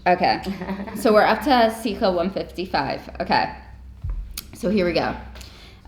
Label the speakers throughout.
Speaker 1: Okay. So we're up to Sikha 155. Okay. So here we go.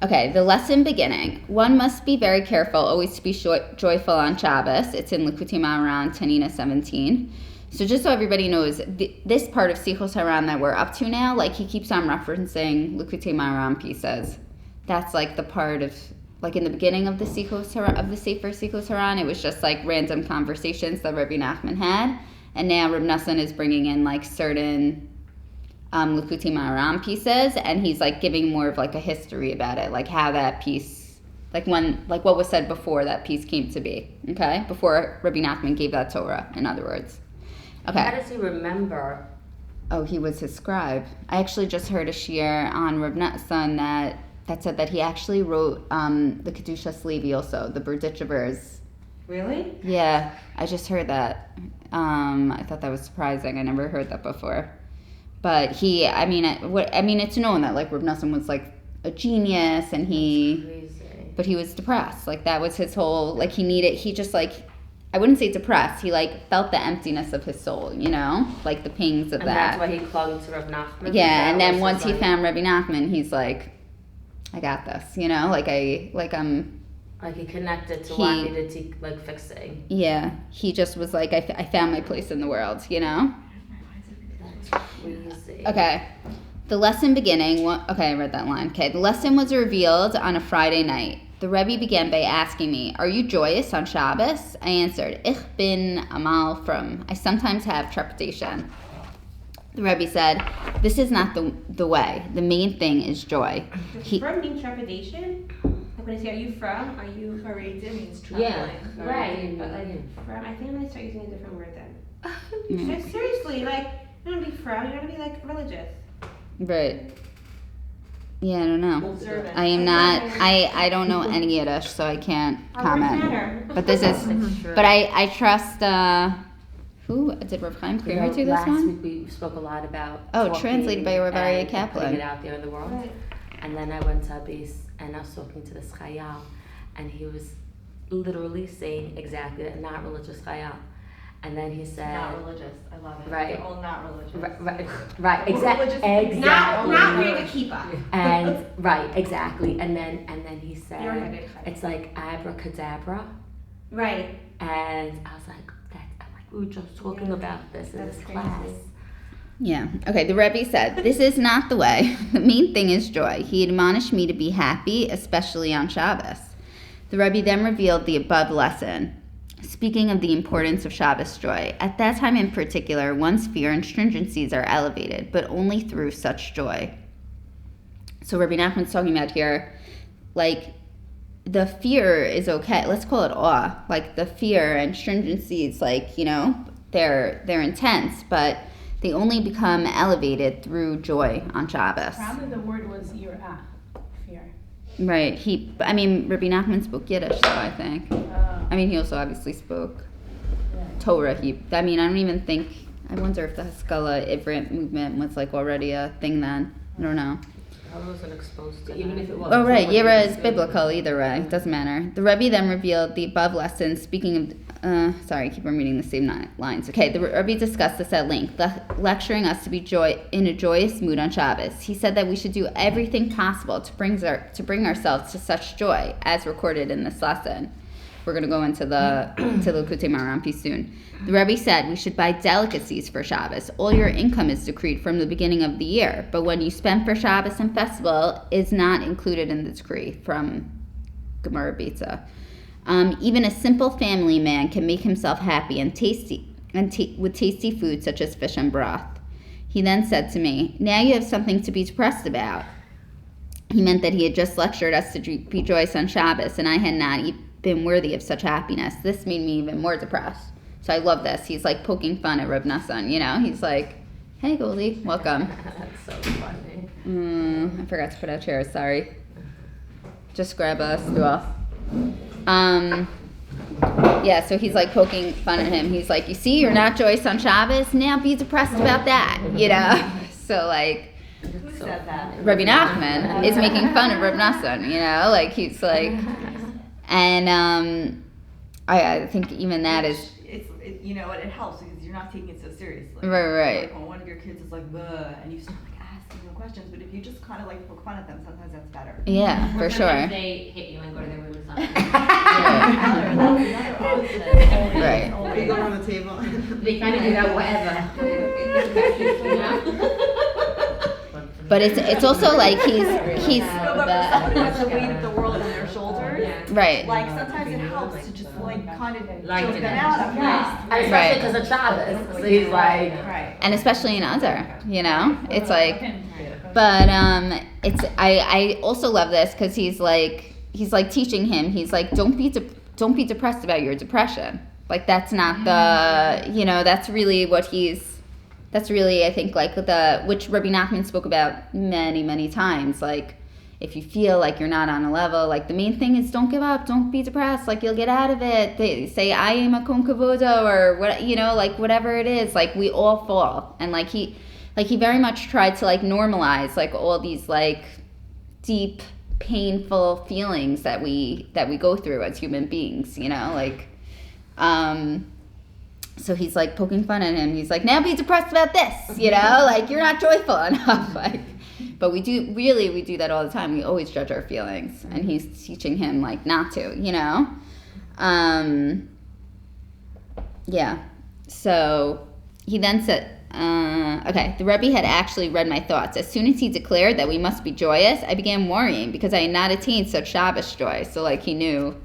Speaker 1: Okay, the lesson beginning. One must be very careful always to be joyful on Shabbos. It's in Likutei Moharan Tinyana 17. So just so everybody knows, this part of Sichos Haran that we're up to now, like he keeps on referencing Likutei Moharan pieces. That's like the part of, like in the beginning of the Sichos Haran, of the Sefer Sichos Haran, it was just like random conversations that Rebbe Nachman had. And now Reb Nachman is bringing in like certain Likutei Moharan pieces, and he's like giving more of like a history about it, like how that piece, like what was said before that piece came to be, okay? Before Rebbe Nachman gave that Torah, in other words. Okay.
Speaker 2: How does he remember?
Speaker 1: Oh, he was his scribe. I actually just heard a shiur on Reb Nachman that said that he actually wrote the Kedushas Levi also, the Berditchavers.
Speaker 3: Really?
Speaker 1: Yeah, I just heard that. I thought that was surprising. I never heard that before. But it's known that like Reb Nachman was like a genius, and but he was depressed. Like that was his whole, like he just like, I wouldn't say depressed. He like felt the emptiness of his soul, you know, like the pangs of
Speaker 2: and
Speaker 1: that.
Speaker 2: That's why he clung to Reb Nachman.
Speaker 1: Yeah, and then once he found Rebbe Nachman, he's like, I got this, you know, like he
Speaker 2: connected to what needed like fixing.
Speaker 1: Yeah, he just was like, I found my place in the world, you know.
Speaker 2: Crazy.
Speaker 1: Okay. The lesson beginning. Okay, I read that line. Okay. The lesson was revealed on a Friday night. The Rebbe began by asking me, "Are you joyous on Shabbos?" I answered, "Ich bin amal from. I sometimes have trepidation." The Rebbe said, "This is not the way. The main thing is joy."
Speaker 3: From means trepidation. I'm gonna say, are you from? Are you Haredi means trembling?
Speaker 2: Yeah, right.
Speaker 3: But like from, I think I'm gonna start using a different word then. Seriously, like. You don't want to be proud, you want to be like religious.
Speaker 1: Right. Yeah, I don't know.
Speaker 3: Observant.
Speaker 1: I am not, I don't know any Yiddish, so I can't comment. But this is, but I trust, who, did Rav Chaim Kramer do this
Speaker 2: last
Speaker 1: one?
Speaker 2: Last week we spoke a lot about
Speaker 1: translated by Rav Aryeh Kaplan.
Speaker 2: Putting it out there in the world.
Speaker 3: Right.
Speaker 2: And then I went to a base and I was talking to this Chayal, and he was literally saying exactly that, not religious Chayal. And then he said,
Speaker 3: not religious. I love it.
Speaker 2: Right.
Speaker 3: They're all not religious.
Speaker 2: Right. Exactly.
Speaker 3: Not wearing a kippah.
Speaker 2: And right, exactly. And then he said, it's like abracadabra.
Speaker 3: Right.
Speaker 2: And I was like, we were just talking about this in this class.
Speaker 1: Yeah. Okay. The Rebbe said, "This is not the way. The main thing is joy. He admonished me to be happy, especially on Shabbos." The Rebbe then revealed the above lesson. Speaking of the importance of Shabbos joy, at that time in particular, one's fear and stringencies are elevated, but only through such joy. So Rebbe Nachman's talking about here, like, the fear is okay. Let's call it awe. Like, the fear and stringencies, like, you know, they're intense, but they only become elevated through joy on Shabbos.
Speaker 4: Probably the word was yirah, fear.
Speaker 1: Right. Rebbe Nachman spoke Yiddish, though, I think. He also obviously spoke Torah. I don't even think, I wonder if the Haskalah Ivrit movement was like already a thing then. I don't know.
Speaker 2: I wasn't exposed to even if it was.
Speaker 1: Oh, right. Yira is biblical either way. Doesn't matter. The Rebbe then revealed the above lesson. Speaking of, I keep on reading the same lines. Okay, the Rebbe discussed this at length, lecturing us to be in a joyous mood on Shabbos. He said that we should do everything possible to bring ourselves to such joy, as recorded in this lesson. We're going to go into the Likutei Moharan piece soon. The Rebbe said we should buy delicacies for Shabbos. All your income is decreed from the beginning of the year, but when you spend for Shabbos and festival is not included in the decree from Gemara Beitza. Even a simple family man can make himself happy and with tasty food such as fish and broth. He then said to me, "Now you have something to be depressed about." He meant that he had just lectured us to be joyous on Shabbos, and I had not been worthy of such happiness. This made me even more depressed. So I love this. He's like poking fun at Reb Nachman, you know? He's like, "Hey, Goldie, welcome."
Speaker 2: That's so funny.
Speaker 1: I forgot to put out chairs, sorry. Just grab a stool. Yeah, so he's like poking fun at him. He's like, "You see, you're not joyous on Shabbos, now be depressed about that," you know? So like,
Speaker 3: Who said that?
Speaker 1: Rebbe Nachman is making fun of Reb Nachman, you know? Like, he's like, and I think even that is...
Speaker 5: You know what, it helps because you're not taking it so seriously.
Speaker 1: Right.
Speaker 5: Like when one of your kids is like, "Bleh," and you start like asking them questions, but if you just kind of like poke fun at them, sometimes that's better.
Speaker 1: Yeah, for sure.
Speaker 2: Sometimes they hit you and go to their room or something.
Speaker 1: Right.
Speaker 3: You go around the table.
Speaker 2: They kind of do that whatever.
Speaker 1: But it's also like he's
Speaker 5: No, but for someone who has the weight of the world on their shoulders,
Speaker 1: right.
Speaker 5: like sometimes it helps to just like kind of
Speaker 2: Lighten
Speaker 5: joke them
Speaker 2: it.
Speaker 5: out at first.
Speaker 2: And especially because of Shabbos. So he's like,
Speaker 5: Right.
Speaker 1: And especially in Adar, it's like, but it's I also love this because he's like teaching him. He's like, don't be depressed about your depression. Like that's not the that's really what he's. That's really, I think, like which Rebbe Nachman spoke about many, many times. Like, if you feel like you're not on a level, like the main thing is don't give up, don't be depressed. Like you'll get out of it. They say I am a konkavoda or what, like whatever it is. Like we all fall, and like he very much tried to like normalize like all these like deep, painful feelings that we go through as human beings. So he's like poking fun at him. He's like, now be depressed about this, like you're not joyful enough. Like, but we do that all the time. We always judge our feelings, and he's teaching him like not to, Yeah. So he then said, okay, the Rebbe had actually read my thoughts. As soon as he declared that we must be joyous, I began worrying because I had not attained such Shabbos joy. So like he knew,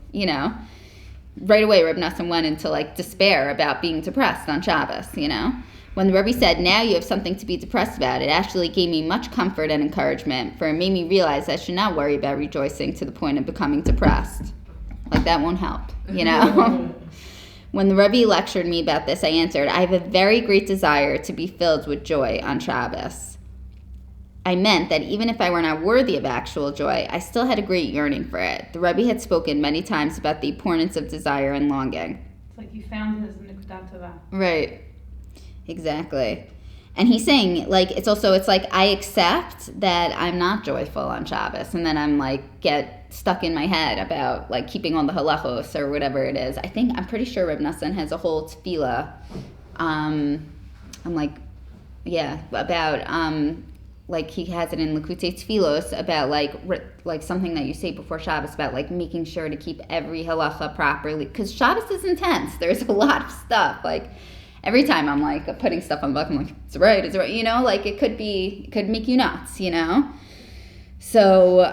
Speaker 1: right away, Reb Nachman went into like despair about being depressed on Shabbos, When the Rebbe said, now you have something to be depressed about, it actually gave me much comfort and encouragement, for it made me realize I should not worry about rejoicing to the point of becoming depressed. Like that won't help, When the Rebbe lectured me about this, I answered, I have a very great desire to be filled with joy on Shabbos. I meant that even if I were not worthy of actual joy, I still had a great yearning for it. The Rebbe had spoken many times about the importance of desire and longing.
Speaker 4: It's like you found his Nikutei.
Speaker 1: Right. Exactly. And he's saying, like, it's like I accept that I'm not joyful on Shabbos, and then I'm like get stuck in my head about like keeping on the halachos or whatever it is. I'm pretty sure Reb Nachman has a whole tefillah. About like he has it in Likutei Tfilos about like something that you say before Shabbos about like making sure to keep every halacha properly, because Shabbos is intense. There's a lot of stuff. Like every time I'm like putting stuff on the book, I'm like, it's right, like it could make you nuts, So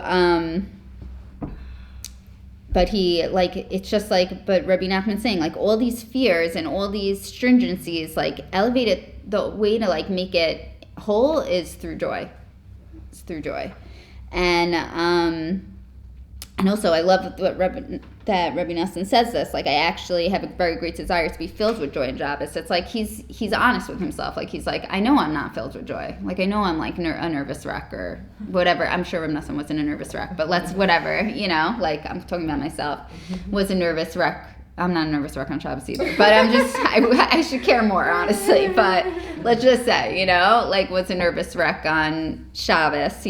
Speaker 1: but he like it's just like, but Rebbe Nachman saying like all these fears and all these stringencies, like elevate it, the way to like make it whole is through joy. It's through joy. And also I love that Rebbe Nachman says this, like I actually have a very great desire to be filled with joy in Shabbos. It's like he's honest with himself. Like he's like, I know I'm not filled with joy. Like I know I'm like a nervous wreck or whatever. I'm sure Rebbe Nachman wasn't a nervous wreck, but whatever, like I'm talking about myself, was a nervous wreck. I'm not a nervous wreck on Shabbos either, but I'm just, I should care more, honestly, but let's just say, like what's a nervous wreck on Shabbos,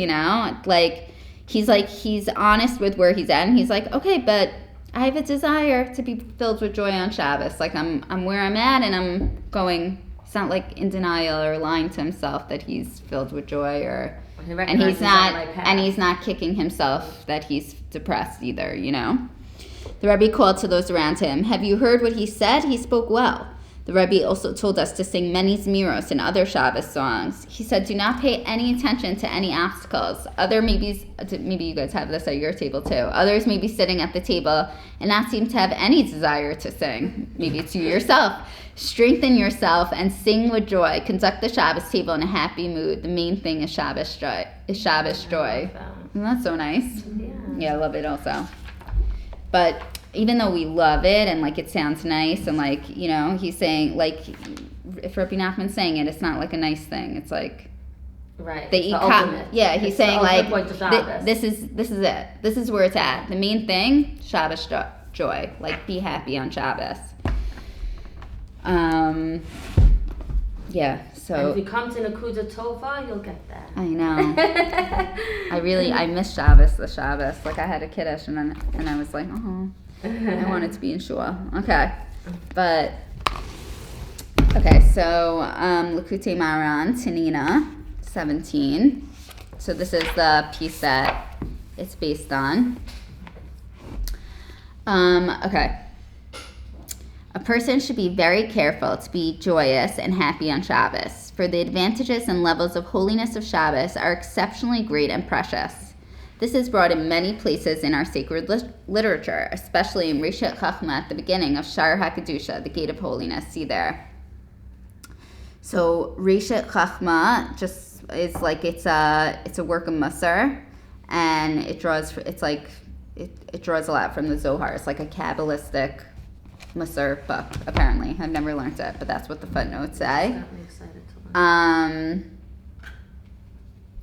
Speaker 1: like he's honest with where he's at, and he's like, okay, but I have a desire to be filled with joy on Shabbos, like I'm where I'm at, and I'm going, it's not like in denial or lying to himself that he's filled with joy, and he's not kicking himself that he's depressed either, The Rebbe called to those around him. Have you heard what he said? He spoke well. The Rebbe also told us to sing many zmiros and other Shabbos songs. He said, do not pay any attention to any obstacles. Maybe you guys have this at your table too. Others may be sitting at the table and not seem to have any desire to sing. Maybe it's you yourself. Strengthen yourself and sing with joy. Conduct the Shabbos table in a happy mood. The main thing is Shabbos joy. Isn't that so nice? Yeah, I love it also. But even though we love it and like it sounds nice and like, he's saying like, if Rebbe Nachman's saying it, it's not like a nice thing. It's like,
Speaker 2: right.
Speaker 1: They eat yeah, he's saying like, this is it. This is where it's at. The main thing, Shabbos joy. Like be happy on Shabbos. Yeah. So
Speaker 2: and if you come to Nakuda Tova, you'll get that.
Speaker 1: I know. I miss Shabbos, the Shabbos. Like I had a kiddush and I was like, I wanted to be in shul. Okay. But Okay, so Likutei Moharan Tinyana 17. So this is the piece that it's based on. Okay. A person should be very careful to be joyous and happy on Shabbos, for the advantages and levels of holiness of Shabbos are exceptionally great and precious. This is brought in many places in our sacred literature, especially in Rishat Chachma at the beginning of Shar HaKedusha, the Gate of Holiness. See there. So Rishat Chachma just is like it's a work of Musar, and it draws a lot from the Zohar. It's like a Kabbalistic Musar book, apparently. I've never learned it, but that's what the footnotes say.
Speaker 2: Got me excited to learn.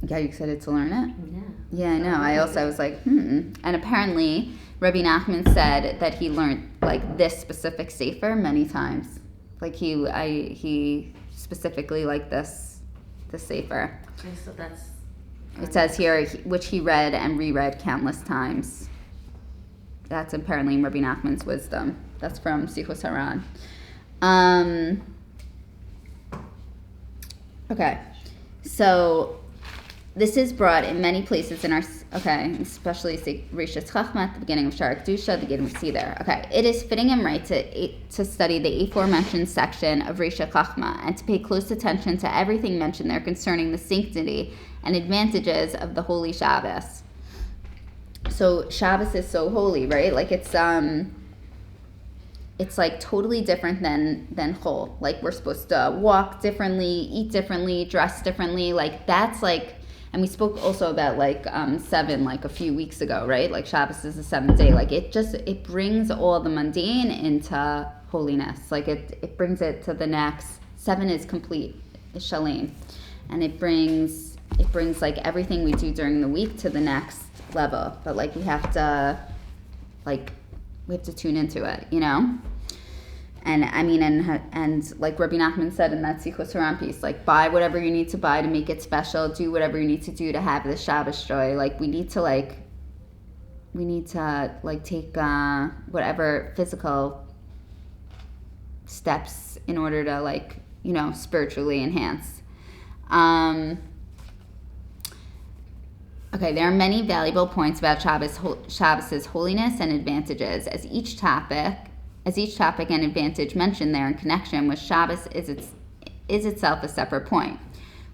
Speaker 1: Got you excited to learn it?
Speaker 2: Yeah.
Speaker 1: Yeah, I know. I was like, And apparently, Rebbe Nachman said that he learned like this specific sefer many times. Like he specifically liked this sefer.
Speaker 2: Okay, so that's.
Speaker 1: It says here, which he read and reread countless times. That's apparently in Rebbe Nachman's wisdom. That's from Sichos Haran. Okay, so this is brought in many places in our, especially Rishas Chachma at the beginning of Shar Kedusha, the Gate of see there. Okay, it is fitting and right to study the aforementioned section of Rishas Chachma and to pay close attention to everything mentioned there concerning the sanctity and advantages of the holy Shabbos. So Shabbos is so holy, right? Like it's like totally different than Chol. Like we're supposed to walk differently, eat differently, dress differently. Like that's like, and we spoke also about like 7 like a few weeks ago, right? Like Shabbos is the 7th day. Like it brings all the mundane into holiness. Like it brings it to the next. 7 is complete, is shalem, and it brings like everything we do during the week to the next level. But like we have to tune into it, you know? And I mean, and like Rebbe Nachman said in that Sichos Haran piece, like buy whatever you need to buy to make it special, do whatever you need to do to have the Shabbos joy. Like we need to take whatever physical steps in order to like, you know, spiritually enhance. Okay, there are many valuable points about Shabbos's holiness and advantages, as each topic and advantage mentioned there in connection with Shabbos is itself a separate point.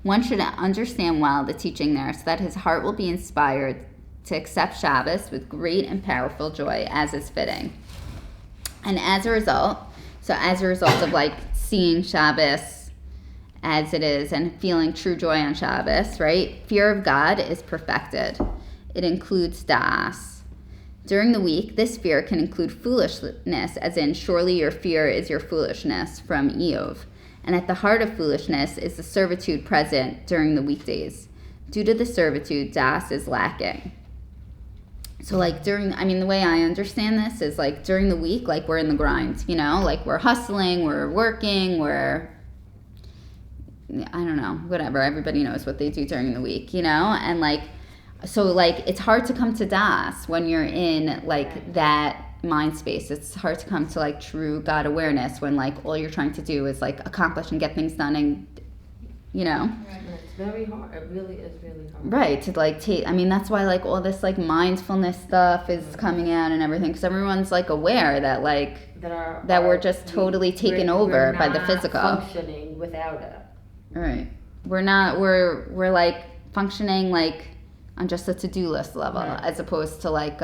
Speaker 1: One should understand well the teaching there so that his heart will be inspired to accept Shabbos with great and powerful joy as is fitting. And as a result of like seeing Shabbos as it is and feeling true joy on Shabbos, right? Fear of God is perfected. It includes das. During the week, this fear can include foolishness, as in, surely your fear is your foolishness, from Eov. And at the heart of foolishness is the servitude present during the weekdays. Due to the servitude, das is lacking. So like the way I understand this is like during the week, like we're in the grind, you know? Like we're hustling, we're working, I don't know, whatever. Everybody knows what they do during the week, you know? And like, so like, it's hard to come to das when you're in like that mind space. It's hard to come to like true God awareness when like all you're trying to do is like accomplish and get things done and, you know?
Speaker 2: Right. It's very hard. It really is really hard.
Speaker 1: Right. To like take, that's why like all this like mindfulness stuff is coming out and everything, because everyone's like aware that like, that we're just totally taken over by the physical.
Speaker 2: Functioning without it.
Speaker 1: Right. We're like functioning like on just a to-do list level, right, as opposed to like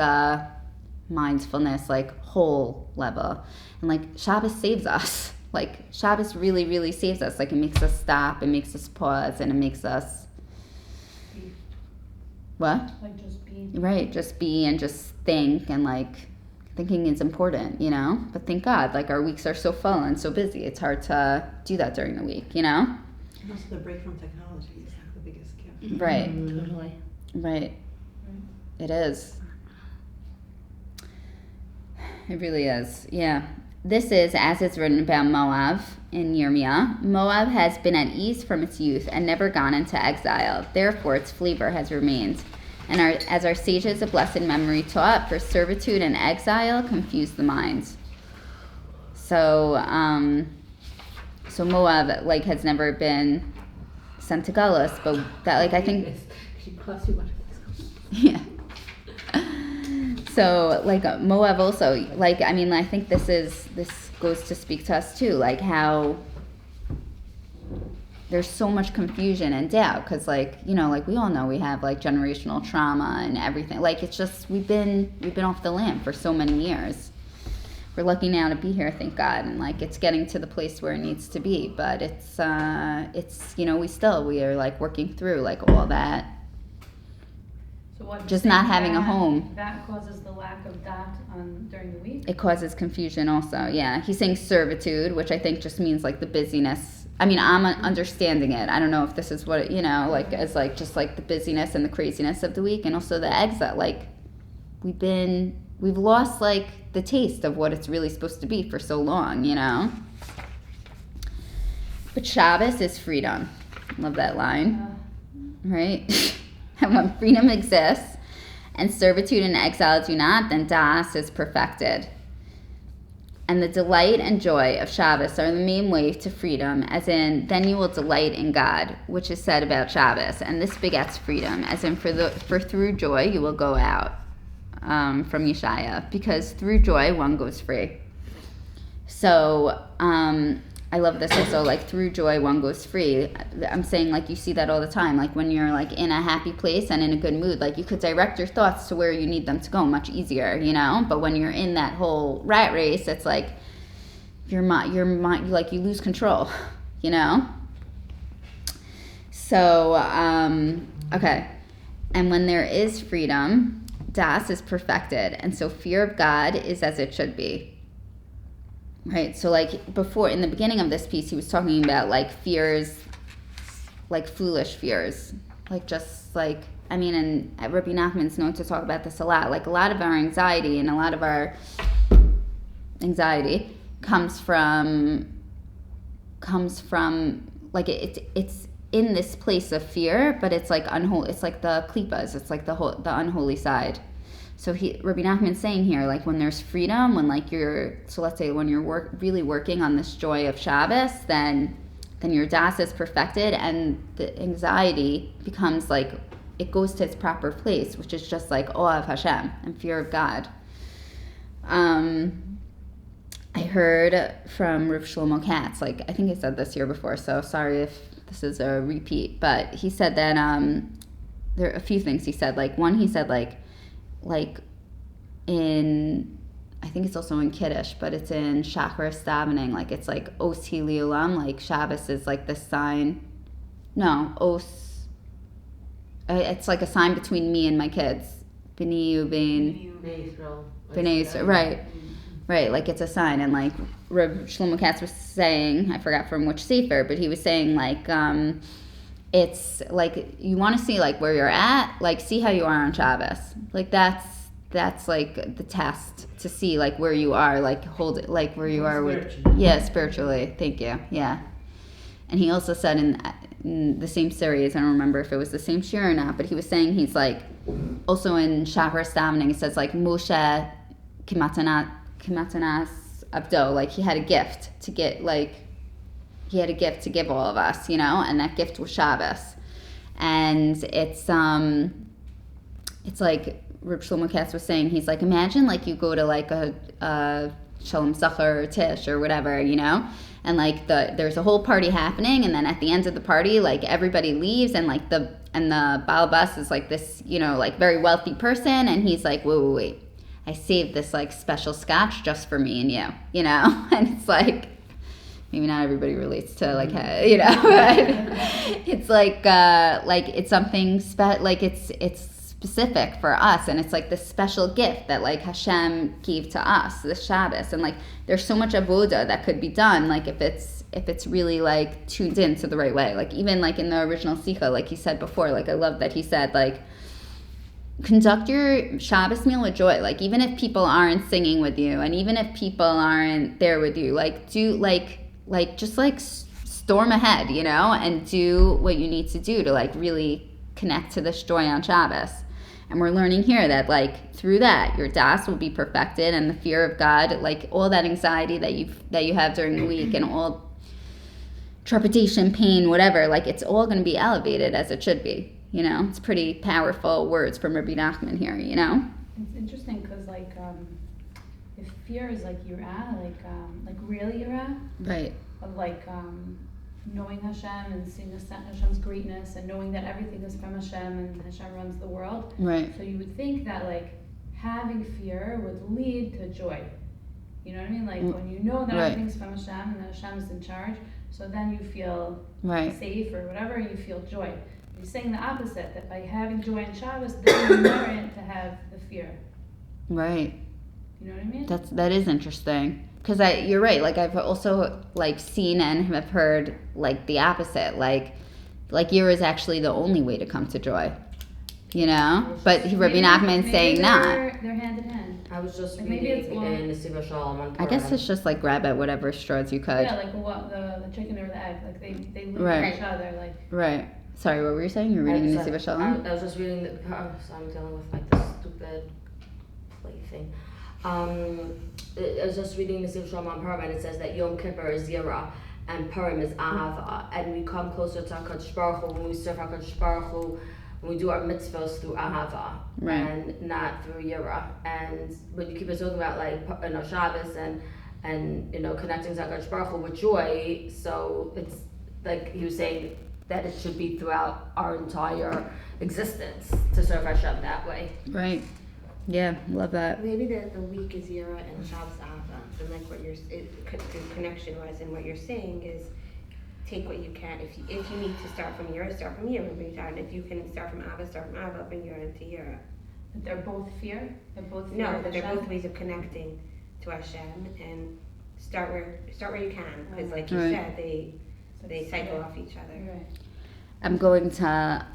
Speaker 1: mindfulness, like whole level. And like Shabbos saves us. Like Shabbos really, really saves us. Like it makes us stop, it makes us pause, and it makes us what?
Speaker 4: Like just be.
Speaker 1: Right, just be and just think, and like thinking is important, you know? But thank God, like our weeks are so full and so busy. It's hard to do that during the week, you know?
Speaker 6: And also the break from technology is like the biggest gift.
Speaker 1: Right.
Speaker 2: Totally.
Speaker 1: Right. It is. It really is. Yeah. This is, as it's written about Moab in Yirmiyah. Moab has been at ease from its youth and never gone into exile. Therefore, its flavor has remained. And as our sages of blessed memory taught, for servitude and exile confuse the minds. So, so Moab like has never been sent to Galus, but that like I think yeah. So like Moab also like I mean I think this goes to speak to us too, like how there's so much confusion and doubt because like you know like we all know we have like generational trauma and everything, like it's just we've been off the land for so many years. We're lucky now to be here, thank God, and like it's getting to the place where it needs to be, but it's you know we are like working through like all that.
Speaker 4: So what?
Speaker 1: Just not having a home.
Speaker 4: That causes the lack of dot during the week.
Speaker 1: It causes confusion also. Yeah, he's saying servitude, which I think just means like the busyness. I mean, I'm understanding it. I don't know if this is what it, you know, like as like just like the busyness and the craziness of the week, and also the exile. Like we've lost like the taste of what it's really supposed to be for so long, you know. But Shabbos is freedom. Love that line, right? And when freedom exists and servitude and exile do not, then das is perfected. And the delight and joy of Shabbos are the main way to freedom, as in, then you will delight in God, which is said about Shabbos. And this begets freedom, as in, for through joy you will go out, from Yeshaya, because through joy one goes free. So, I love this also, like through joy one goes free. I'm saying like you see that all the time, like when you're like in a happy place and in a good mood, like you could direct your thoughts to where you need them to go much easier, you know. But when you're in that whole rat race, it's like your mind like you lose control, you know. So okay, and when there is freedom, das is perfected, and so fear of God is as it should be. Right, so like before, in the beginning of this piece, he was talking about like fears, like foolish fears, like just like, I mean, and Rebbe Nachman's known to talk about this a lot, like a lot of our anxiety and a lot of our anxiety comes from like it's in this place of fear, but it's like unholy, it's like the klippas, it's like the unholy side. So Rebbe Nachman's saying here, like when there's freedom, when like so let's say when you're really working on this joy of Shabbos, then your das is perfected, and the anxiety becomes like, it goes to its proper place, which is just like awe of Hashem and fear of God. I heard from Reb Shlomo Katz, like I think I said this here before, so sorry if this is a repeat, but he said that there are a few things he said. Like one, he said like in, I think it's also in Kiddush, but it's in Shacharis davening, like it's like Os Hi Li'olam, like Shabbos is like the sign, no, Os, it's like a sign between me and my kids, B'nai U'Bein B'nai Yisrael, right, like it's a sign. And like Reb Shlomo Katz was saying, I forgot from which sefer, but he was saying like, it's like you want to see like where you're at, like see how you are on Shabbos, like that's like the test to see like where you are, like hold it, like where you are with spiritually. Thank you. Yeah. And he also said in the same series, I don't remember if it was the same shir or not, but he was saying he's like also in Shacharis davening, it says like Moshe kimatanas abdo, like he had a gift to get, like he had a gift to give all of us, you know, and that gift was Shabbos. And it's like Reb Shlomo Katz was saying, he's like, imagine like you go to like a Shalom Sachar or Tish or whatever, you know, and like there's a whole party happening, and then at the end of the party, like everybody leaves, and like the Baal Bus is like this, you know, like very wealthy person, and he's like, wait, I saved this like special scotch just for me and you know, and it's like, maybe not everybody relates to like, you know, but it's like it's something like it's specific for us, and it's like this special gift that like Hashem gave to us this Shabbos. And like there's so much avoda that could be done, like if it's really like tuned in to the right way. Like even like in the original Sikha, like he said before, like I love that he said like, conduct your Shabbos meal with joy. Like even if people aren't singing with you, and even if people aren't there with you, like do like just like storm ahead, you know, and do what you need to do to like really connect to this joy on Shabbos. And we're learning here that like through that your das will be perfected, and the fear of God, like all that anxiety that you have during the week, and all trepidation, pain, whatever, like it's all going to be elevated as it should be. You know, it's pretty powerful words from Rebbe Nachman here, you know?
Speaker 4: It's interesting because like if fear is like yirah, like real yirah,
Speaker 1: Right.
Speaker 4: of like knowing Hashem and seeing Hashem's greatness and knowing that everything is from Hashem and Hashem runs the world.
Speaker 1: Right.
Speaker 4: So you would think that like having fear would lead to joy. You know what I mean? Like when you know that
Speaker 1: Right.
Speaker 4: everything's from Hashem and that Hashem is in charge, so then you feel
Speaker 1: Right.
Speaker 4: safe or whatever, you feel joy. You're saying the opposite, that by having joy in Shabbos, then you merit to have the fear.
Speaker 1: Right.
Speaker 4: You know what I mean?
Speaker 1: That is interesting. Because you're right. Like I've also like seen and have heard like the opposite. Like yira is actually the only way to come to joy. You know, but Rebbe Nachman's saying not.
Speaker 4: They're hand in hand.
Speaker 2: I was just
Speaker 4: Like,
Speaker 2: reading
Speaker 4: maybe it's
Speaker 2: in the Siva Shalom on
Speaker 1: I guess
Speaker 2: Purim.
Speaker 1: it's just like grab at whatever straws you could.
Speaker 4: Yeah, like what the chicken or the egg, like they live
Speaker 1: Right.
Speaker 4: with each other, like.
Speaker 1: Right. Sorry, what were you saying? You're reading in the Siva Shalom?
Speaker 2: I was just reading the. So I'm dealing with like this stupid play thing. I was just reading the Siva Shalom on Purim, and it says that Yom Kippur is Yira and Purim is Ahava, and we come closer to HaKadosh Baruch Hu when we serve HaKadosh Baruch Hu, when we do our mitzvahs through Ahava
Speaker 1: Right.
Speaker 2: and not through Yira. And when you keep on talking about like Shabbos and connecting to HaKadosh Baruch Hu with joy, so it's like he was saying that it should be throughout our entire existence to serve Hashem that way.
Speaker 1: Right. Yeah, love that.
Speaker 3: Maybe the week is Yira and Shabbos Ava, and like what connection wise, and what you're saying is take what you can. If you need to start from Yira, start from Yira, bring it down. If you can start from Ava, bring Yira into Yira.
Speaker 4: But they're both fear? They're both fear
Speaker 3: No,
Speaker 4: of
Speaker 3: but they're
Speaker 4: Hashem?
Speaker 3: both ways of connecting to Hashem, and start where you can, because like you
Speaker 1: Right.
Speaker 3: said, they cycle off each other.
Speaker 4: Right.
Speaker 1: I'm going to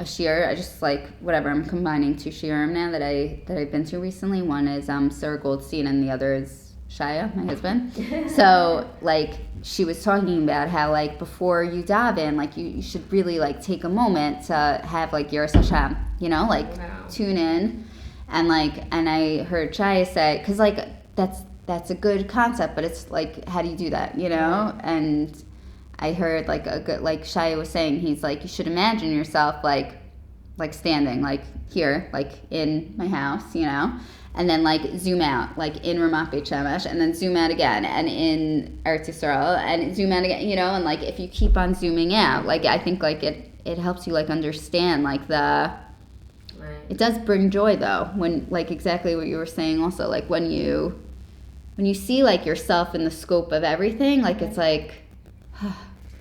Speaker 1: a shiur. I just like whatever. I'm combining two shiurim now that I've been to recently. One is Sarah Goldstein, and the other is Shaya, my husband. So like she was talking about how like before you daven, like you should really like take a moment to have like Yiras Hashem, you know, like tune in, and I heard Shaya say, because like that's a good concept, but it's like how do you do that, you know? And I heard like a good, like Shaya was saying, he's like, you should imagine yourself like standing like here, like in my house, you know, and then like zoom out, like in Ramat Beit Shemesh, and then zoom out again, and in Eretz Yisrael, and zoom out again, you know, and like if you keep on zooming out, like I think like it helps you like understand like it does bring joy though, when like exactly what you were saying also, like when you see like yourself in the scope of everything, like it's like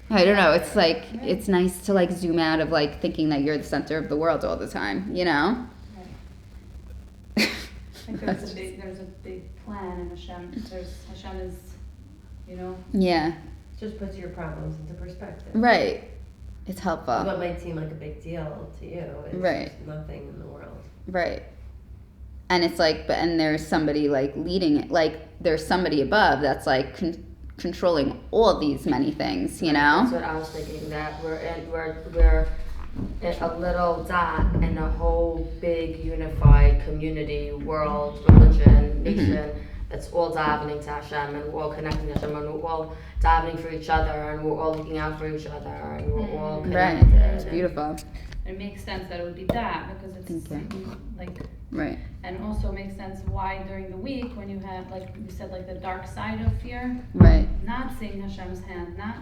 Speaker 1: I don't know, it's like it's nice to like zoom out of like thinking that you're the center of the world all the time, you know?
Speaker 4: Like there's a big plan, and Hashem is, you know.
Speaker 1: Yeah.
Speaker 7: Just puts your problems into perspective.
Speaker 1: Right. It's helpful.
Speaker 7: What might seem like a big deal to you is
Speaker 1: Right.
Speaker 7: just nothing in the world.
Speaker 1: Right. And it's like, and there's somebody like leading it, like there's somebody above that's like controlling all these many things, you know?
Speaker 2: That's what I was thinking, that we're a little dot in a whole big unified community, world, religion, nation, that's all davening to Hashem, and we're all connecting to Hashem, and we're all davening for each other, and we're all looking out for each other, and we're all
Speaker 1: Right.
Speaker 2: connected.
Speaker 1: It's beautiful.
Speaker 4: It makes sense that it would be that, because it's like,
Speaker 1: Right.
Speaker 4: and also makes sense why during the week when you have, like you said, like the dark side of fear,
Speaker 1: Right.
Speaker 4: not seeing Hashem's hand, not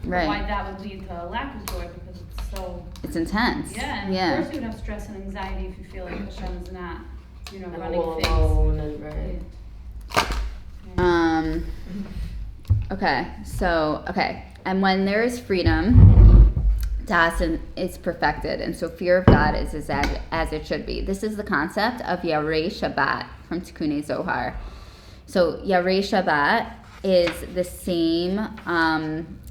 Speaker 1: Right.
Speaker 4: why that would lead to a lack of joy, because it's so,
Speaker 1: It's intense.
Speaker 4: yeah, and
Speaker 1: Yeah.
Speaker 4: of course you would have stress and anxiety if you feel like Hashem's not, you know,
Speaker 2: And
Speaker 4: running
Speaker 2: all
Speaker 4: things.
Speaker 2: alone, and right.
Speaker 1: Okay. And when there is freedom, Das is perfected, and so fear of God is as it should be. This is the concept of Yarei Shabbat from Tikkunei Zohar. So Yarei Shabbat is the same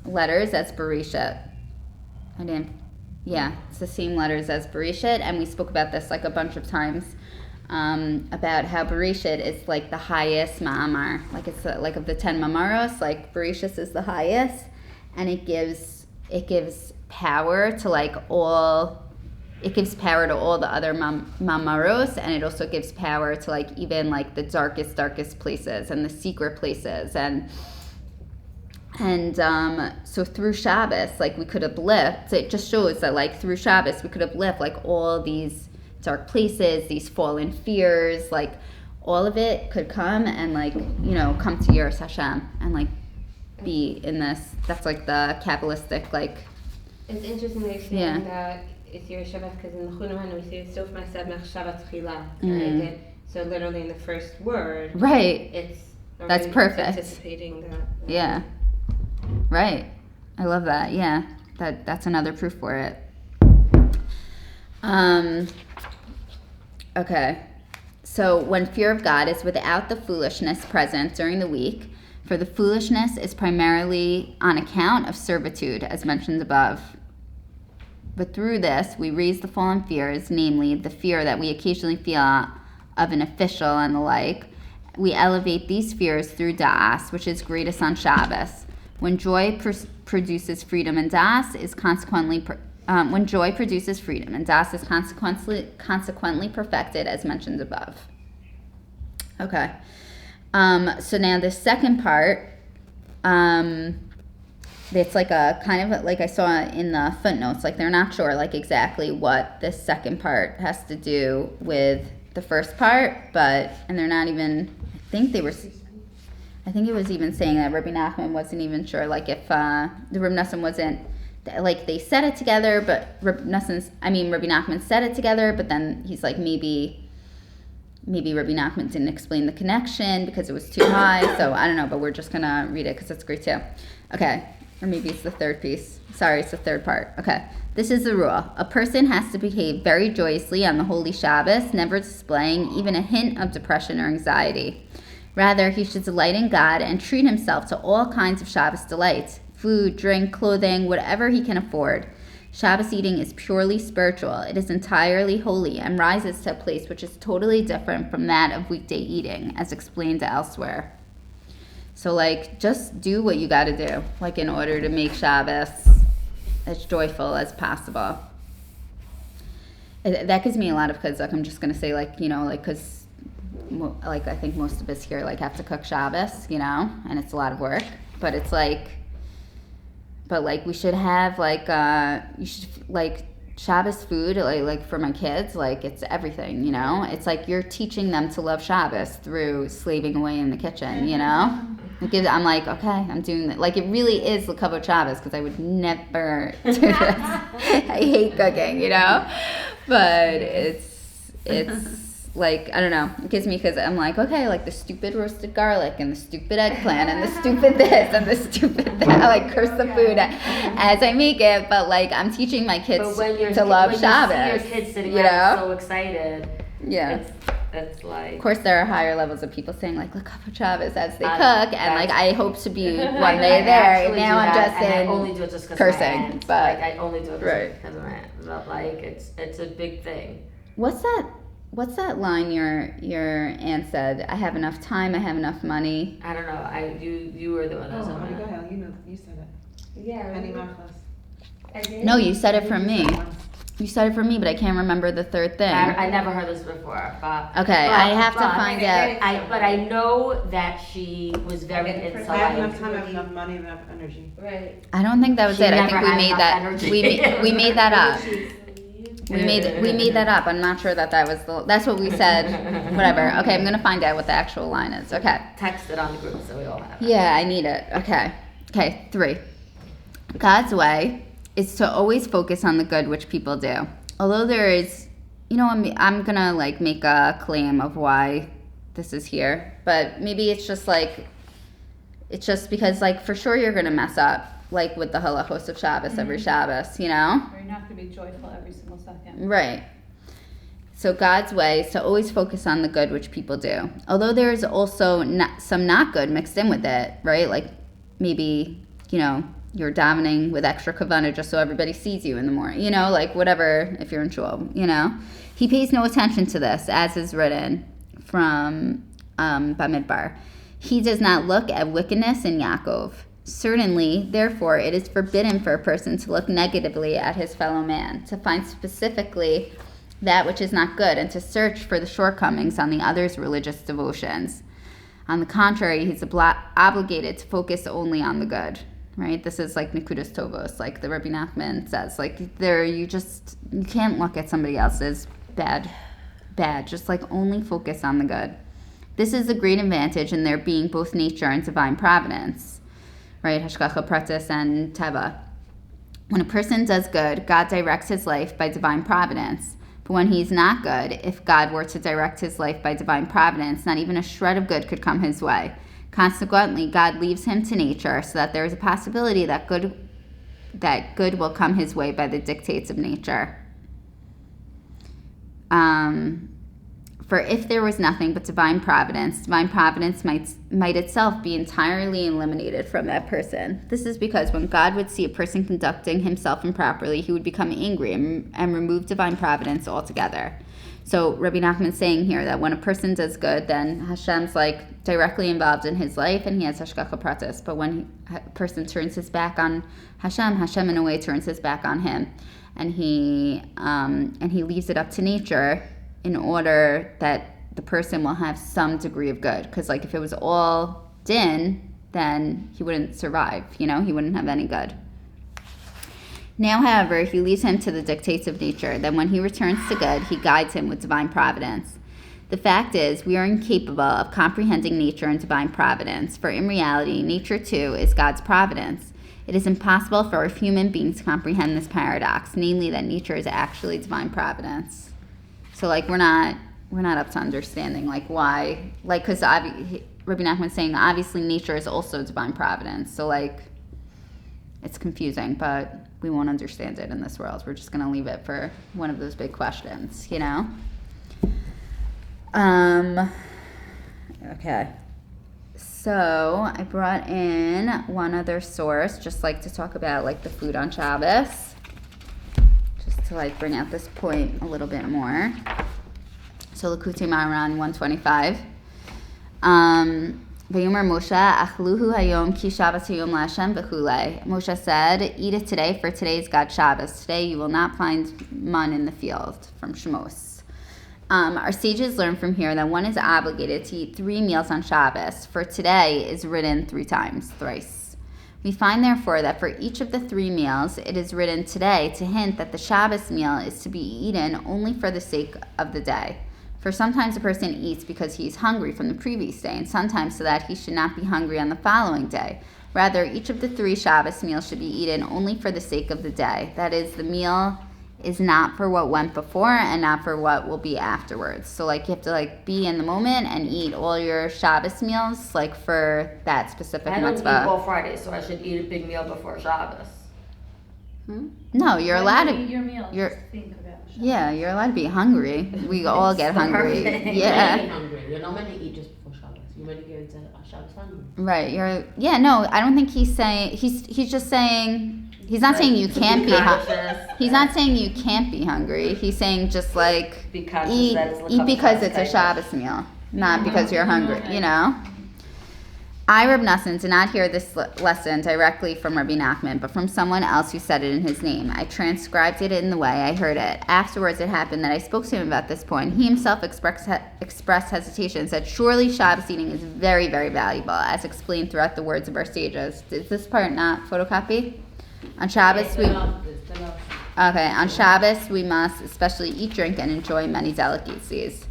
Speaker 1: letters as Bereshit. It's the same letters as Bereshit, and we spoke about this like a bunch of times. About how Bereshit is like the highest ma'amar, like it's like of the 10 ma'amaros, like Bereshit is the highest, and it gives power to like all. It gives power to all the other ma'amaros, and it also gives power to like even like the darkest places and the secret places, and And so through Shabbos, like we could uplift. So it just shows that like through Shabbos we could uplift like all these dark places, these fallen fears, like all of it could come and like come to Yiras Hashem and like be in this. That's like the Kabbalistic like.
Speaker 3: It's interesting that you're saying that it's Yiras Shabbos because in the Chunaman we say Sof Ma'aseh Machshavat Tchila. So literally in the first word,
Speaker 1: right?
Speaker 3: It's
Speaker 1: that's perfect.
Speaker 3: Anticipating that.
Speaker 1: Yeah. Right. I love that. Yeah. That's another proof for it. Okay. So when fear of God is without the foolishness present during the week, for the foolishness is primarily on account of servitude, as mentioned above. But through this, we raise the fallen fears, namely the fear that we occasionally feel of an official and the like. We elevate these fears through da'as, which is greatest on Shabbos. When joy produces freedom, and da'as is consequently when joy produces freedom, and da'as is consequently perfected, as mentioned above. Okay. So now the second part, it's like a kind of like I saw in the footnotes, like they're not sure like exactly what this second part has to do with the first part, and they're not even. I think it was even saying that Rebbe Nachman wasn't even sure, like if the Rebbe Nachman wasn't, like they said it together, but Rebbe Nachman said it together, but then he's like maybe Rebbe Nachman didn't explain the connection because it was too high, so I don't know, but we're just gonna read it because it's great too. Okay, or maybe it's the third piece. Sorry, it's the third part. Okay, this is the rule. A person has to behave very joyously on the Holy Shabbos, never displaying even a hint of depression or anxiety. Rather, he should delight in God and treat himself to all kinds of Shabbos delights, food, drink, clothing, whatever he can afford. Shabbos eating is purely spiritual. It is entirely holy and rises to a place which is totally different from that of weekday eating, as explained elsewhere. So, like, just do what you got to do, like, in order to make Shabbos as joyful as possible. That gives me a lot of chizuk. I'm just going to say, like, because... like I think most of us here like have to cook Shabbos, and it's a lot of work, but it's like, we should have like you should like Shabbos food like for my kids, like it's everything, it's like you're teaching them to love Shabbos through slaving away in the kitchen, I'm like, okay, I'm doing that. Like it really is L'Kavod Shabbos because I would never do this. I hate cooking, but it's like, I don't know, it gives me, because I'm like, okay, like the stupid roasted garlic and the stupid eggplant and the stupid this and the stupid that. I like curse the food as I make it, but like I'm teaching my kids to love Shabbos.
Speaker 2: When you see your kids sitting there so excited, it's like...
Speaker 1: Of course, there are higher levels of people saying like, L'Kavod Shabbos as they cook, and like I hope to be one day there. And now I'm just
Speaker 2: I only do it just because
Speaker 1: cursing,
Speaker 2: but like I only do it because of my aunt. But like it's a big thing.
Speaker 1: What's that line your aunt said? I have enough time. I have enough money.
Speaker 2: I don't know. You were the one that was on
Speaker 6: go
Speaker 2: that.
Speaker 6: ahead. You said it.
Speaker 3: Yeah.
Speaker 6: Penny Machlas.
Speaker 1: No, you said it for me. You said it for me, but I can't remember the third thing.
Speaker 2: I never heard this before.
Speaker 1: Okay, I have to find out.
Speaker 2: But I know that she was very inside.
Speaker 6: I have enough time. I have enough money. Enough energy.
Speaker 3: Right.
Speaker 1: I don't think that was it. I think we
Speaker 2: never
Speaker 1: made
Speaker 2: had
Speaker 1: that.
Speaker 2: enough energy.
Speaker 1: We made that up. We made that up. I'm not sure that was that's what we said. Whatever. Okay, I'm gonna find out what the actual line is. Okay.
Speaker 2: Text it on the group so we all have it.
Speaker 1: Yeah, I need it. Okay. 3. God's way is to always focus on the good which people do. Although there is, I'm gonna like make a claim of why this is here, but maybe it's just because like for sure you're gonna mess up. Like with the halachos of Shabbos every Shabbos,
Speaker 4: Or you're not going to be joyful every single second.
Speaker 1: Right. So God's way is to always focus on the good which people do. Although there is also some not good mixed in with it, right? Like maybe, you're davening with extra kavanah just so everybody sees you in the morning, like whatever, if you're in shul, He pays no attention to this, as is written from Bamidbar. He does not look at wickedness in Yaakov. Certainly, therefore, it is forbidden for a person to look negatively at his fellow man, to find specifically that which is not good, and to search for the shortcomings on the other's religious devotions. On the contrary, he's obligated to focus only on the good, right? This is like Nikudas Tovos, like the Rebbe Nachman says. Like you can't look at somebody else's bad, just like only focus on the good. This is a great advantage in there being both nature and divine providence, right? Hashgacha pratis and teva. When a person does good, God directs his life by divine providence. But when he's not good, if God were to direct his life by divine providence, not even a shred of good could come his way. Consequently, God leaves him to nature so that there is a possibility that good will come his way by the dictates of nature. For if there was nothing but divine providence might itself be entirely eliminated from that person. This is because when God would see a person conducting himself improperly, he would become angry and remove divine providence altogether. So Rebbe Nachman is saying here that when a person does good, then Hashem's like directly involved in his life and he has hashgacha pratis. But when a person turns his back on Hashem in a way turns his back on him, and he leaves it up to nature in order that the person will have some degree of good. Because like if it was all din, then he wouldn't survive, he wouldn't have any good. Now, however, he leaves him to the dictates of nature. Then when he returns to good, he guides him with divine providence. The fact is, we are incapable of comprehending nature and divine providence, for in reality, nature too is God's providence. It is impossible for human beings to comprehend this paradox, namely that nature is actually divine providence. So, like, we're not up to understanding, like, why, like, because Rebbe Nachman is saying, obviously, nature is also divine providence. So, like, it's confusing, but we won't understand it in this world. We're just going to leave it for one of those big questions, Okay. So, I brought in one other source, just, like, to talk about, like, the food on Shabbos. To like bring out this point a little bit more. So Likutei Moharan 125. V'yomer Moshe achluhu hayom ki Shabbos hayom laHashem v'chulei. Moshe said, eat it today, for today is God's Shabbos. Today you will not find man in the field, from Shemos. Our sages learn from here that one is obligated to eat 3 meals on Shabbos, for today is written 3 times, thrice. We find, therefore, that for each of the 3 meals, it is written today to hint that the Shabbos meal is to be eaten only for the sake of the day. For sometimes a person eats because he is hungry from the previous day, and sometimes so that he should not be hungry on the following day. Rather, each of the 3 Shabbos meals should be eaten only for the sake of the day. That is, the meal is not for what went before and not for what will be afterwards. So, like, you have to, like, be in the moment and eat all your Shabbos meals, like, for that specific mitzvah.
Speaker 2: I don't eat all Fridays, so I should eat a big meal before Shabbos.
Speaker 1: No, you're allowed to
Speaker 4: eat your meal. Just think about Shabbos.
Speaker 1: Yeah, you're allowed to be hungry. We all get hungry.
Speaker 2: Perfect.
Speaker 1: Yeah.
Speaker 8: You're hungry. You're not meant to eat just before Shabbos. You're meant to go into Shabbos hungry.
Speaker 1: Right. No, I don't think he's saying, he's just saying, he's not saying you can't be hungry. He's not saying you can't be hungry. He's saying just like eat because it's a Shabbos meal, not because you're hungry, I, Reb Nachman, did not hear this lesson directly from Rebbe Nachman, but from someone else who said it in his name. I transcribed it in the way I heard it. Afterwards, it happened that I spoke to him about this point. He himself expressed hesitation and said, surely Shabbos eating is very, very valuable, as explained throughout the words of our sages. Is this part not photocopy? On Shabbos, on Shabbos, we must especially eat, drink, and enjoy many delicacies.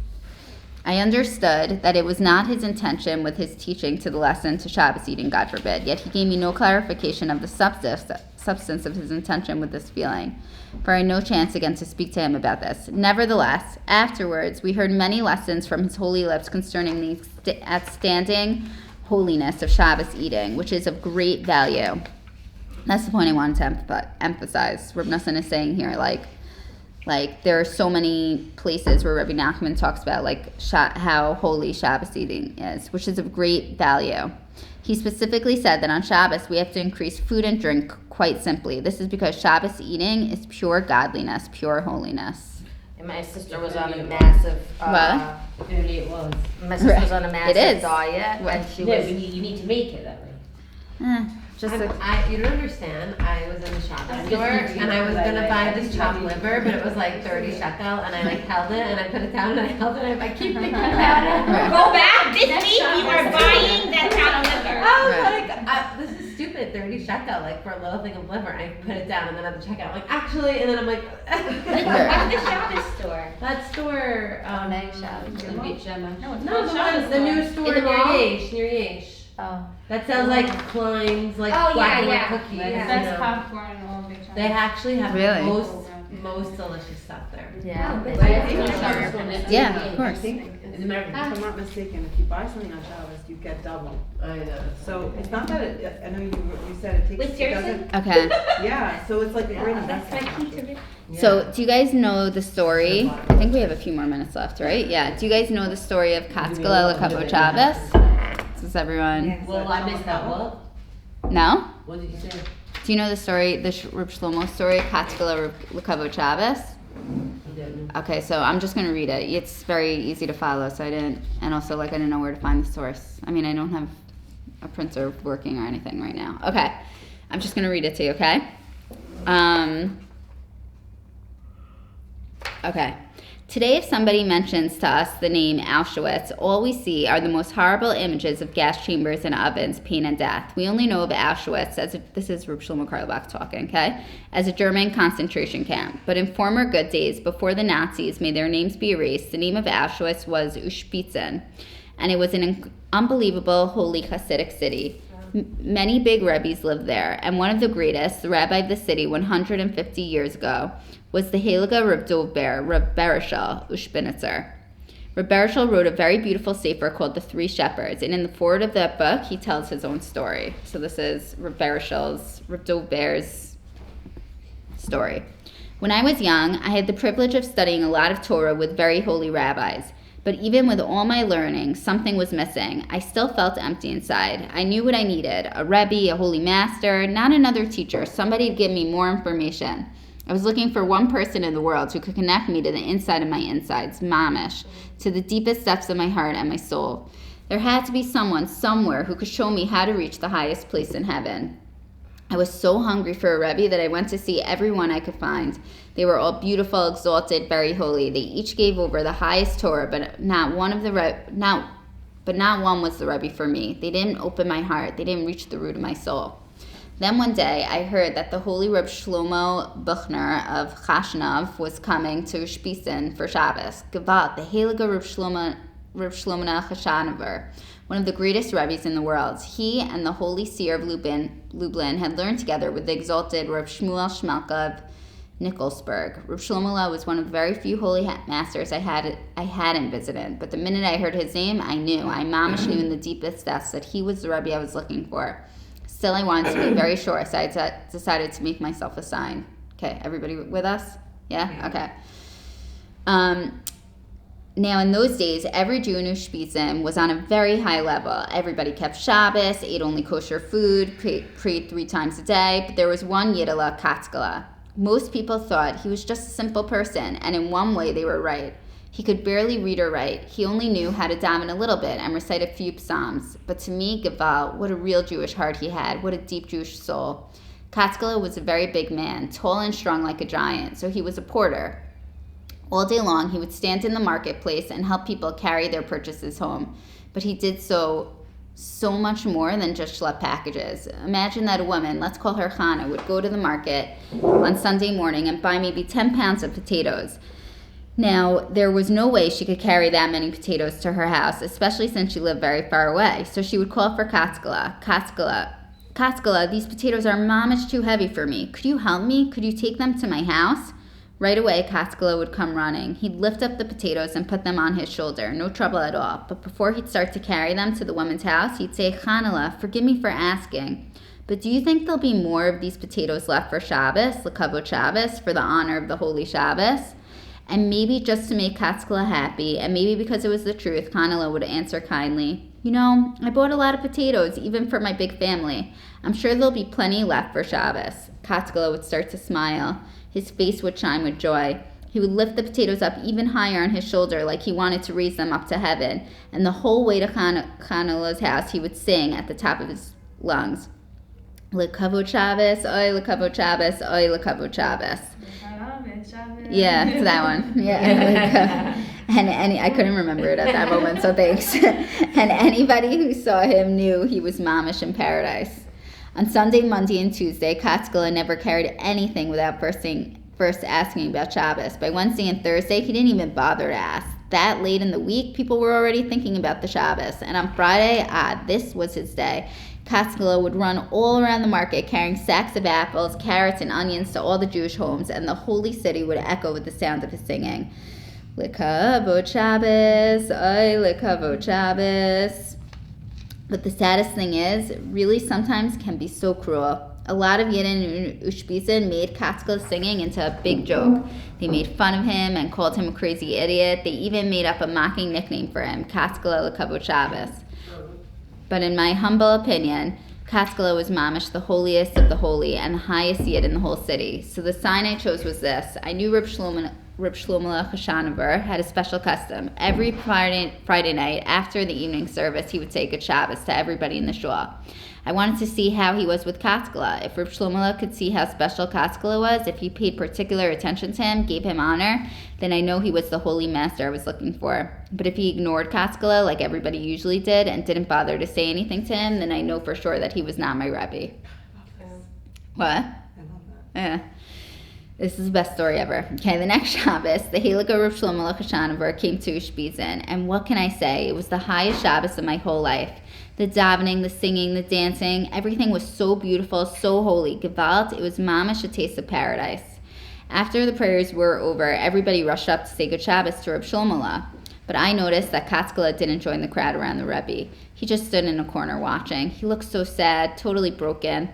Speaker 1: I understood that it was not his intention with his teaching to the lesson to Shabbos eating, God forbid, yet he gave me no clarification of the substance of his intention with this feeling, for I had no chance again to speak to him about this. Nevertheless, afterwards, we heard many lessons from his holy lips concerning the outstanding holiness of Shabbos eating, which is of great value. That's the point I wanted to emphasize. Reb Nachman is saying here, like there are so many places where Rebbe Nachman talks about how holy Shabbos eating is, which is of great value. He specifically said that on Shabbos we have to increase food and drink quite simply. This is because Shabbos eating is pure godliness, pure holiness.
Speaker 2: And my sister was on a massive.
Speaker 8: Apparently it was.
Speaker 2: My sister was on a massive
Speaker 1: It is.
Speaker 2: diet, and she was.
Speaker 8: You need to make it that way.
Speaker 1: Just
Speaker 7: You don't understand. I was in the Shabbos store and I was gonna buy this chopped liver, but it was like 30 shekel, and I like held it and I put it down and I held it. I keep thinking about it.
Speaker 3: Go back this week. You are buying that chopped liver.
Speaker 7: I was like, this is stupid. 30 shekel, like for a little thing of liver. I put it down and then at the checkout, I'm like, actually, and then I'm like,
Speaker 3: What's the Shabbos store?
Speaker 7: that store.
Speaker 8: The beach Gemma.
Speaker 3: No, it's
Speaker 7: No,
Speaker 3: not
Speaker 7: the new store
Speaker 1: In the
Speaker 7: near
Speaker 1: mall?
Speaker 7: Yesh.
Speaker 8: Oh.
Speaker 7: That sells like Klein's, like
Speaker 3: Oh,
Speaker 7: black and
Speaker 3: yeah,
Speaker 7: white cookies.
Speaker 3: yeah.
Speaker 4: Best
Speaker 7: you know.
Speaker 4: popcorn in all of Beach.
Speaker 7: They actually have
Speaker 1: Really?
Speaker 7: the most delicious stuff there.
Speaker 8: Yeah.
Speaker 3: Oh,
Speaker 1: yeah, of course.
Speaker 6: I think, if I'm not mistaken, if you buy something on Shabbos, you get double.
Speaker 7: I know.
Speaker 6: So it's not that it, I know you said it takes,
Speaker 3: Wait,
Speaker 6: it
Speaker 3: seriously?
Speaker 6: doesn't,
Speaker 1: Okay.
Speaker 6: yeah, so it's like a great
Speaker 3: That's
Speaker 6: investment.
Speaker 3: my key to it.
Speaker 1: So, do you guys know the story? I think we have a few more minutes left, right? Yeah. Do you guys know the story of Katzkela L'Kavod Shabbos? Does everyone?
Speaker 3: Yes.
Speaker 8: Well, I missed that. What?
Speaker 1: No?
Speaker 8: What did you say?
Speaker 1: Do you know the story, the Reb Shlomo story, Katzkela L'Kavod Shabbos?
Speaker 8: I didn't.
Speaker 1: Okay, so I'm just gonna read it. It's very easy to follow, so I didn't know where to find the source. I mean, I don't have a printer working or anything right now. Okay, I'm just gonna read it to you, okay? Okay. Today, if somebody mentions to us the name Auschwitz, all we see are the most horrible images of gas chambers and ovens, pain and death. We only know of Auschwitz this is Reb Shlomo Carlebach talking, okay, as a German concentration camp. But in former good days, before the Nazis made their names be erased, the name of Auschwitz was Ushpitzen, and it was an unbelievable, holy Hasidic city. Many big Rebbes lived there, and one of the greatest, the rabbi of the city 150 years ago, was the Heilige Reb Dovber, Reb Bereshel Ushpinitzer. Reb Bereshel wrote a very beautiful sefer called The Three Shepherds, and in the foreword of that book, he tells his own story. So this is Reb Dovber's story. When I was young, I had the privilege of studying a lot of Torah with very holy rabbis. But even with all my learning, something was missing. I still felt empty inside. I knew what I needed, a Rebbe, a holy master, not another teacher, somebody to give me more information. I was looking for one person in the world who could connect me to the inside of my insides, mamish, to the deepest depths of my heart and my soul. There had to be someone somewhere who could show me how to reach the highest place in heaven. I was so hungry for a Rebbe that I went to see everyone I could find. They were all beautiful, exalted, very holy. They each gave over the highest Torah, but not one was the Rebbe for me. They didn't open my heart. They didn't reach the root of my soul. Then one day, I heard that the holy Reb Shlomo Buchner of Chashnov was coming to Ushpitzen for Shabbos. Gewalt, the Heilige Reb Shlomo Chashanover, one of the greatest Rebbes in the world. He and the holy seer of Lublin had learned together with the exalted Reb Shmuel Shmelka of Nikolsburg. Reb Shlomo was one of the very few holy masters I hadn't visited, but the minute I heard his name, I mamish knew in the deepest depths that he was the Rebbe I was looking for. Still, I wanted to be very sure, so I decided to make myself a sign. Okay, everybody with us? Yeah? Okay. Now, in those days, every Jew in Ushpitzen was on a very high level. Everybody kept Shabbos, ate only kosher food, prayed 3 times a day, but there was one Yiddala, Katzkela. Most people thought he was just a simple person, and in one way they were right. He could barely read or write. He only knew how to daven a little bit and recite a few psalms. But to me, Geval, what a real Jewish heart he had. What a deep Jewish soul. Katzkela was a very big man, tall and strong like a giant, so he was a porter. All day long, he would stand in the marketplace and help people carry their purchases home. But he did so much more than just schlep packages. Imagine that a woman, let's call her Chana, would go to the market on Sunday morning and buy maybe 10 pounds of potatoes. Now, there was no way she could carry that many potatoes to her house, especially since she lived very far away. So she would call for Katzkela. Katzkela, these potatoes are mamish too heavy for me. Could you help me? Could you take them to my house? Right away, Katzkela would come running. He'd lift up the potatoes and put them on his shoulder. No trouble at all. But before he'd start to carry them to the woman's house, he'd say, Chanela, forgive me for asking, but do you think there'll be more of these potatoes left for Shabbos, L'Kavod Shabbos, for the honor of the holy Shabbos? And maybe just to make Katzkela happy, and maybe because it was the truth, Chanela would answer kindly, you know, I bought a lot of potatoes, even for my big family. I'm sure there'll be plenty left for Shabbos. Katzkela would start to smile. His face would shine with joy. He would lift the potatoes up even higher on his shoulder like he wanted to raise them up to heaven. And the whole way to Chanela's house, he would sing at the top of his lungs. L'Kavod Shabbos, oy L'Kavod Shabbos, oy L'Kavod Shabbos. Yeah, it's that one. Yeah. And I couldn't remember it at that moment, so thanks. And anybody who saw him knew he was mamish in paradise. On Sunday, Monday, and Tuesday, Katzkela never carried anything without first asking about Shabbos. By Wednesday and Thursday, he didn't even bother to ask. That late in the week, people were already thinking about the Shabbos. And on Friday, this was his day. Katzkela would run all around the market carrying sacks of apples, carrots, and onions to all the Jewish homes, and the holy city would echo with the sound of his singing. L'Kavod Shabbos, oy L'Kavod Shabbos. But the saddest thing is, it really sometimes can be so cruel. A lot of Yidden and Ushpizin made Katzkela's singing into a big joke. They made fun of him and called him a crazy idiot. They even made up a mocking nickname for him, Katzkela L'Kavod Shabbos. But in my humble opinion, Katzkela was mamish the holiest of the holy and the highest Yid in the whole city. So the sign I chose was this. I knew Reb Shlomo Carlebach had a special custom. Every Friday night after the evening service, he would say good Shabbos to everybody in the shul. I wanted to see how he was with Katzkela. If Reb Shlomo could see how special Katzkela was, if he paid particular attention to him, gave him honor, then I know he was the holy master I was looking for. But if he ignored Katzkela like everybody usually did and didn't bother to say anything to him, then I know for sure that he was not my Rebbe. What?
Speaker 6: I love that.
Speaker 1: Yeah. This is the best story ever. Okay, the next Shabbos, the Heilige Reb Shlomo Carlebach came to Ushpizin, and what can I say? It was the highest Shabbos of my whole life. The davening, the singing, the dancing, everything was so beautiful, so holy. Gewalt, it was mamish a taste of paradise. After the prayers were over, everybody rushed up to say good Shabbos to Reb Shlomo. But I noticed that Katzkela didn't join the crowd around the Rebbe. He just stood in a corner watching. He looked so sad, totally broken.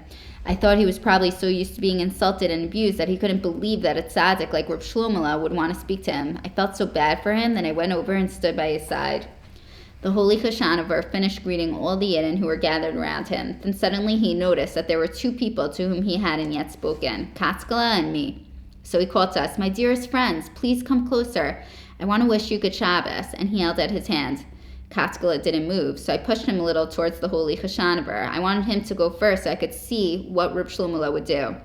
Speaker 1: I thought he was probably so used to being insulted and abused that he couldn't believe that a tzaddik like Reb Shlomo would want to speak to him. I felt so bad for him that I went over and stood by his side. The holy Chashanavar finished greeting all the Yidden who were gathered around him. Then suddenly he noticed that there were two people to whom he hadn't yet spoken, Katzkela and me. So he called to us, "My dearest friends, please come closer. I want to wish you good Shabbos," and he held out his hand. Katzkela didn't move, so I pushed him a little towards the holy Chashanavar. I wanted him to go first so I could see what Reb Shlomo would do.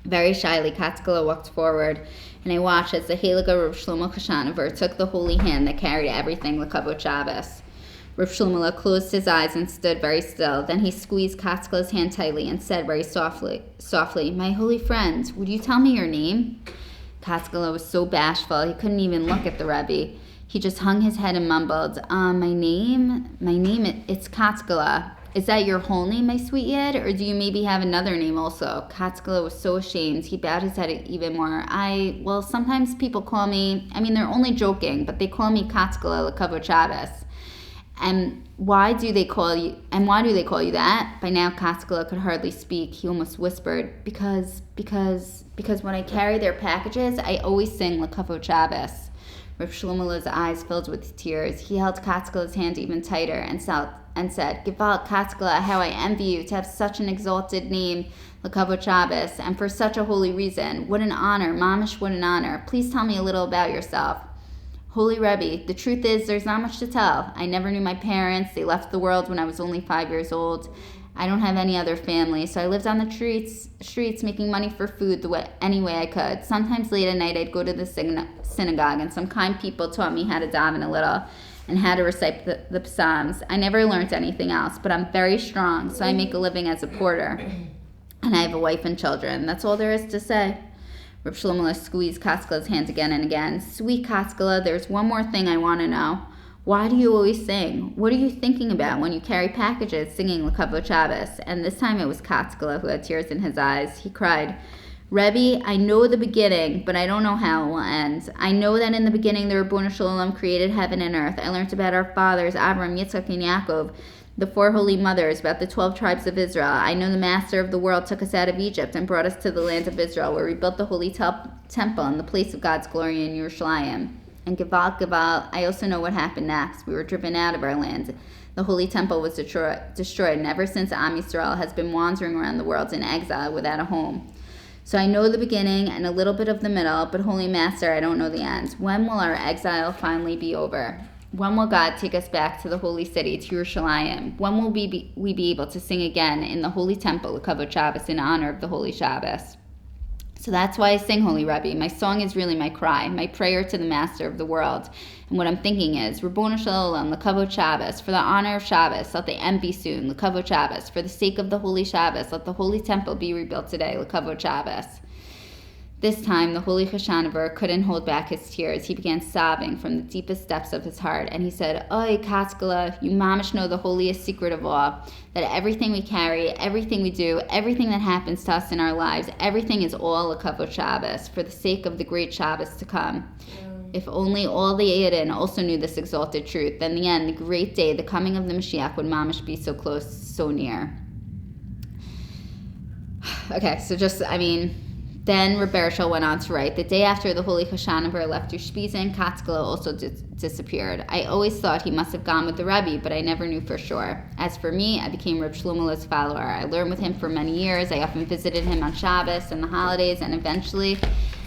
Speaker 1: Very shyly, Katzkela walked forward, and I watched as the Heilige Reb Shlomo Carlebach took the holy hand that carried everything L'Kavod Shabbos. Reb Shlomo closed his eyes and stood very still. Then he squeezed Katzkela's hand tightly and said very softly, "My holy friend, would you tell me your name?" Katzkela was so bashful he couldn't even look at the Rebbe. He just hung his head and mumbled, my name, it's Katzkela. Is that your whole name, my sweet Yid, or do you maybe have another name also?" Katzkela was so ashamed, he bowed his head even more. Sometimes people call me, they're only joking, but they call me Katzkela L'Kavod Shabbos. And why do they call you that? By now, Katzkela could hardly speak. He almost whispered, because when I carry their packages, I always sing L'Kavod Shabbos. Reb Shlomo's eyes filled with tears. He held Katzkela's hand even tighter and said, "Gewalt, Katzkela, how I envy you to have such an exalted name, L'Kavod Shabbos, and for such a holy reason. What an honor, mamish, what an honor. Please tell me a little about yourself." "Holy Rebbe, the truth is there's not much to tell. I never knew my parents. They left the world when I was only 5 years old. I don't have any other family, so I lived on the streets making money for food any way I could. Sometimes late at night I'd go to the synagogue, and some kind people taught me how to daven a little and how to recite the psalms. I never learned anything else, but I'm very strong, so I make a living as a porter. And I have a wife and children. That's all there is to say." Reb Shlomo squeezed Katzkela's hand again and again. "Sweet Katzkela, there's one more thing I want to know. Why do you always sing? What are you thinking about when you carry packages singing L'Kavod Shabbos?" And this time it was Katzkela who had tears in his eyes. He cried, "Rebbe, I know the beginning, but I don't know how it will end. I know that in the beginning the Ribbono Shel Olam created heaven and earth. I learned about our fathers, Abraham, Yitzchak, and Yaakov, the 4 holy mothers, about the 12 tribes of Israel. I know the Master of the world took us out of Egypt and brought us to the land of Israel, where we built the holy temple in the place of God's glory in Yerushalayim. And Gewalt, I also know what happened next. We were driven out of our land. The holy temple was destroyed, and ever since Am Yisrael has been wandering around the world in exile without a home. So I know the beginning and a little bit of the middle, but Holy Master, I don't know the end. When will our exile finally be over?" When will God take us back to the holy city, to Yerushalayim? When will we be able to sing again in the holy temple, L'Kavod Shabbos, in honor of the holy Shabbos? So that's why I sing Holy Rebbe. My song is really my cry, my prayer to the Master of the world. And what I'm thinking is, Ribbono Shel Olam, L'Kavod Shabbos, for the honor of Shabbos, let the end be soon, L'Kavod Shabbos. For the sake of the holy Shabbos, let the holy temple be rebuilt today, L'Kavod Shabbos. This time, the holy Chashanavar couldn't hold back his tears. He began sobbing from the deepest depths of his heart, and he said, Oy, Katzkela, you mamish know the holiest secret of all, that everything we carry, everything we do, everything that happens to us in our lives, everything is all L'Kavod Shabbos, for the sake of the great Shabbos to come. If only all the Eirin also knew this exalted truth, then the end, the great day, the coming of the Mashiach would mamish be so close, so near. Okay, so then Reb Shlomo went on to write, the day after the holy Chashanavar left Ushpizin, Katzkela also disappeared. I always thought he must have gone with the Rebbe, but I never knew for sure. As for me, I became Reb Shlomo's follower. I learned with him for many years. I often visited him on Shabbos and the holidays, and eventually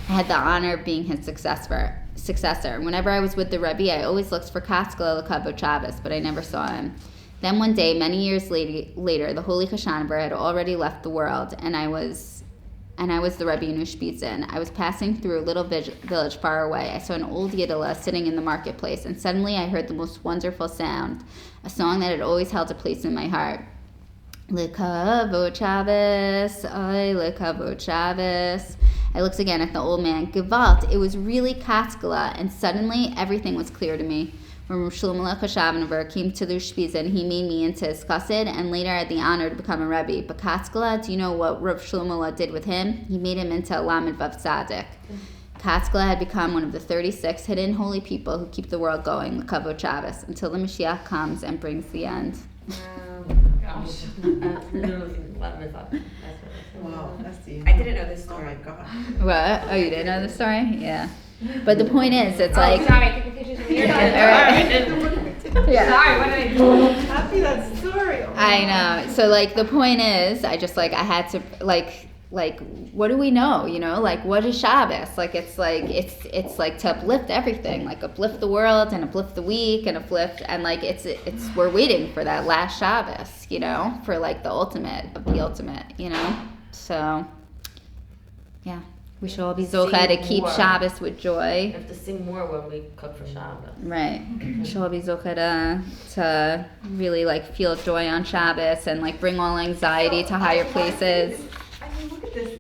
Speaker 1: I had the honor of being his successor. Whenever I was with the Rebbe, I always looked for Katzkela L'Kavod Shabbos, but I never saw him. Then one day, many years later, the holy Chashanavar had already left the world, and I was the Rebbe in Ushpizin. I was passing through a little village far away. I saw an old Yiddilah sitting in the marketplace, and suddenly I heard the most wonderful sound, a song that had always held a place in my heart. L'Kavod Shabbos, oy, L'Kavod Shabbos. I looked again at the old man. Gewalt, it was really Katzkela, and suddenly everything was clear to me. When Reb Shlomo Carlebach came to the Ushpizin, he made me into his chassid, and later I had the honor to become a Rebbe. But Katzkela, do you know what Reb Shlomo did with him? He made him into a Lamed Vav Tzaddik. Katzkela had become one of the 36 hidden holy people who keep the world going, L'Kavod Shabbos, until the Mashiach comes and brings the end.
Speaker 6: Wow, that's the.
Speaker 3: I didn't know this
Speaker 6: Oh
Speaker 3: story.
Speaker 6: my God.
Speaker 1: What? Oh, you didn't know the story? Yeah. But the point is, it's like...
Speaker 3: Sorry, I took a picture of your
Speaker 1: Yeah.
Speaker 3: Sorry, what did I do?
Speaker 6: Happy that story. Oh my
Speaker 1: I
Speaker 6: God.
Speaker 1: know. So, like, the point is, I had to, like, what do we know, you know? Like, what is Shabbos? Like, it's like to uplift everything. Like, uplift the world and uplift the week and uplift, and, like, we're waiting for that last Shabbos, you know? For, like, the ultimate of the ultimate, you know? So, yeah. We should all be zocheh to keep
Speaker 2: more.
Speaker 1: Shabbos with joy.
Speaker 2: We have to sing more when we cook for Shabbos.
Speaker 1: Right. We should all be zocheh to really, like, feel joy on Shabbos and, like, bring all anxiety to higher places.
Speaker 5: I mean, look at this.